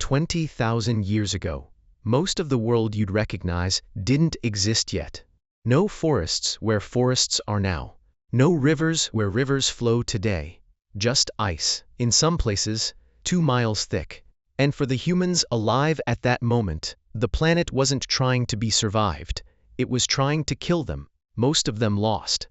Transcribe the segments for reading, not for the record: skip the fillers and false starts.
20,000 years ago, most of the world you'd recognize didn't exist yet. No forests where forests are now. No rivers where rivers flow today. Just ice, in some places, 2 miles thick. And for the humans alive at that moment, the planet wasn't trying to be survived. It was trying to kill them. Most of them lost.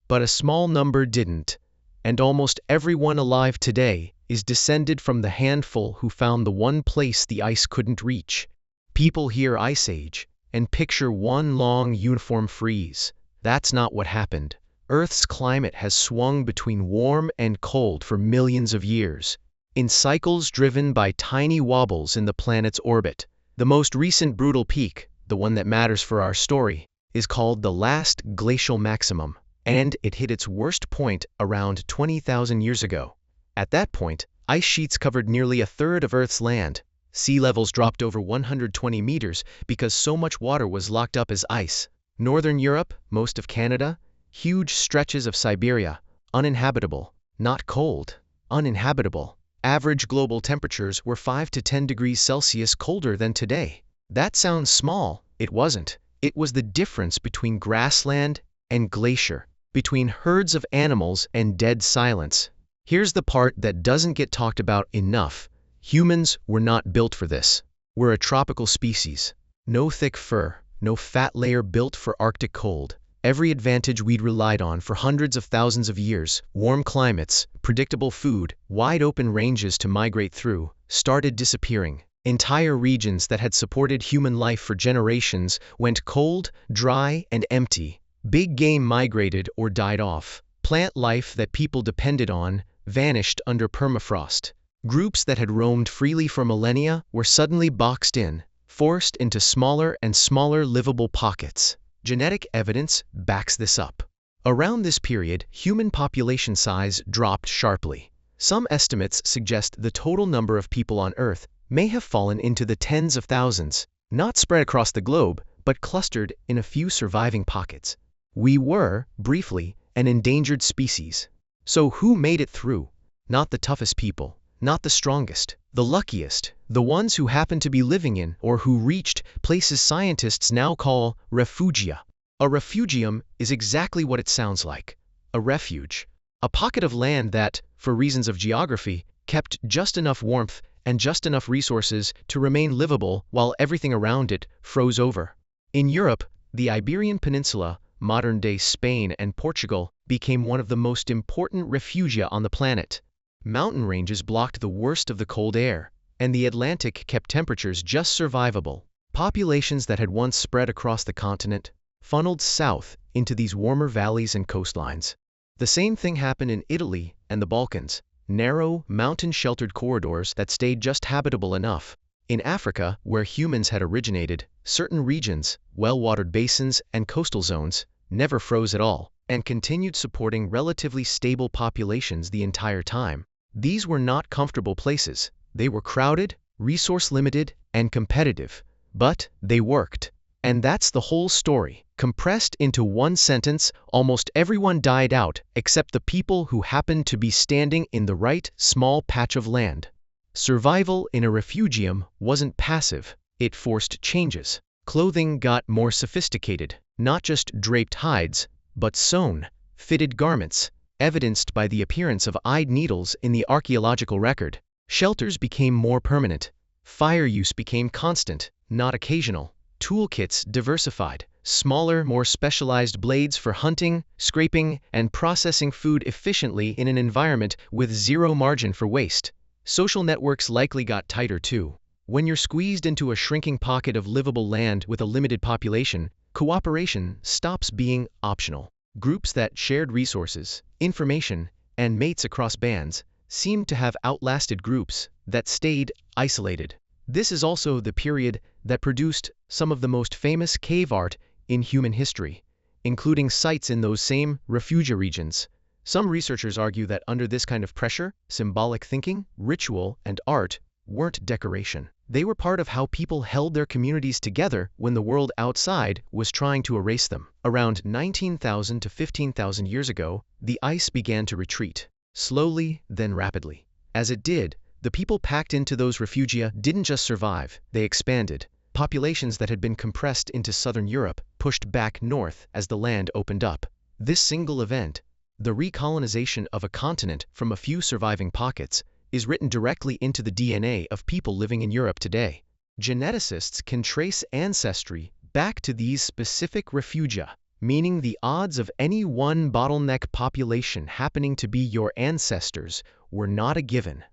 But a small number didn't. And almost everyone alive today is descended from the handful who found the one place the ice couldn't reach. People hear Ice Age and picture one long uniform freeze. That's not what happened. Earth's climate has swung between warm and cold for millions of years, in cycles driven by tiny wobbles in the planet's orbit. The most recent brutal peak, the one that matters for our story, is called the Last Glacial Maximum, and it hit its worst point around 20,000 years ago. At that point, ice sheets covered nearly a third of Earth's land. Sea levels dropped over 120 meters because so much water was locked up as ice. Northern Europe, most of Canada, huge stretches of Siberia, uninhabitable. Not cold, uninhabitable. Average global temperatures were 5 to 10 degrees Celsius colder than today. That sounds small. It wasn't. It was the difference between grassland and glacier, between herds of animals and dead silence. Here's the part that doesn't get talked about enough. Humans were not built for this. We're a tropical species. No thick fur, no fat layer built for Arctic cold. Every advantage we'd relied on for hundreds of thousands of years, warm climates, predictable food, wide open ranges to migrate through, started disappearing. Entire regions that had supported human life for generations went cold, dry, and empty. Big game migrated or died off. Plant life that people depended on vanished under permafrost. Groups that had roamed freely for millennia were suddenly boxed in, forced into smaller and smaller livable pockets. Genetic evidence backs this up. Around this period, human population size dropped sharply. Some estimates suggest the total number of people on Earth may have fallen into the tens of thousands, not spread across the globe, but clustered in a few surviving pockets. We were, briefly, an endangered species. So who made it through? Not the toughest people, not the strongest, the luckiest, the ones who happened to be living in or who reached places scientists now call refugia. A refugium is exactly what it sounds like, a refuge. A pocket of land that, for reasons of geography, kept just enough warmth and just enough resources to remain livable while everything around it froze over. In Europe, the Iberian Peninsula, modern-day Spain and Portugal, became one of the most important refugia on the planet. Mountain ranges blocked the worst of the cold air, and the Atlantic kept temperatures just survivable. Populations that had once spread across the continent funneled south into these warmer valleys and coastlines. The same thing happened in Italy and the Balkans, narrow, mountain-sheltered corridors that stayed just habitable enough. In Africa, where humans had originated, certain regions, well-watered basins and coastal zones, never froze at all, and continued supporting relatively stable populations the entire time. These were not comfortable places. They were crowded, resource-limited, and competitive. But they worked. And that's the whole story. Compressed into one sentence, almost everyone died out except the people who happened to be standing in the right small patch of land. Survival in a refugium wasn't passive. It forced changes. Clothing got more sophisticated, not just draped hides, but sewn, fitted garments, evidenced by the appearance of eyed needles in the archaeological record. Shelters became more permanent. Fire use became constant, not occasional. Toolkits diversified. Smaller, more specialized blades for hunting, scraping, and processing food efficiently in an environment with zero margin for waste. Social networks likely got tighter too. When you're squeezed into a shrinking pocket of livable land with a limited population, cooperation stops being optional. Groups that shared resources, information, and mates across bands seemed to have outlasted groups that stayed isolated. This is also the period that produced some of the most famous cave art in human history, including sites in those same refugia regions. Some researchers argue that under this kind of pressure, symbolic thinking, ritual, and art weren't decoration. They were part of how people held their communities together when the world outside was trying to erase them. Around 19,000 to 15,000 years ago, the ice began to retreat, slowly then rapidly. As it did, The people packed into those refugia didn't just survive, they expanded. Populations that had been compressed into southern Europe pushed back north as the land opened up. This single event, the recolonization of a continent from a few surviving pockets, is written directly into the DNA of people living in Europe today. Geneticists can trace ancestry back to these specific refugia, meaning the odds of any one bottleneck population happening to be your ancestors were not a given.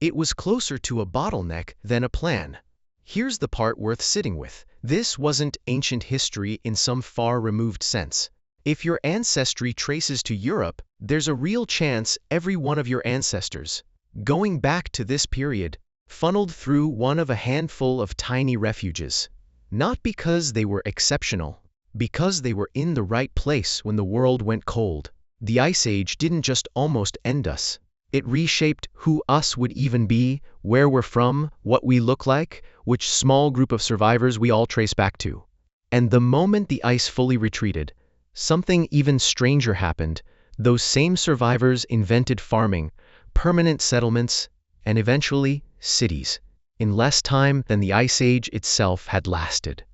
It was closer to a bottleneck than a plan. Here's the part worth sitting with. This wasn't ancient history in some far-removed sense. If your ancestry traces to Europe, there's a real chance every one of your ancestors, going back to this period, funneled through one of a handful of tiny refuges. Not because they were exceptional, because they were in the right place when the world went cold. The Ice Age didn't just almost end us. It reshaped who us would even be, where we're from, what we look like, which small group of survivors we all trace back to. And the moment the ice fully retreated, something even stranger happened. Those same survivors invented farming, permanent settlements, and eventually cities, in less time than the Ice Age itself had lasted.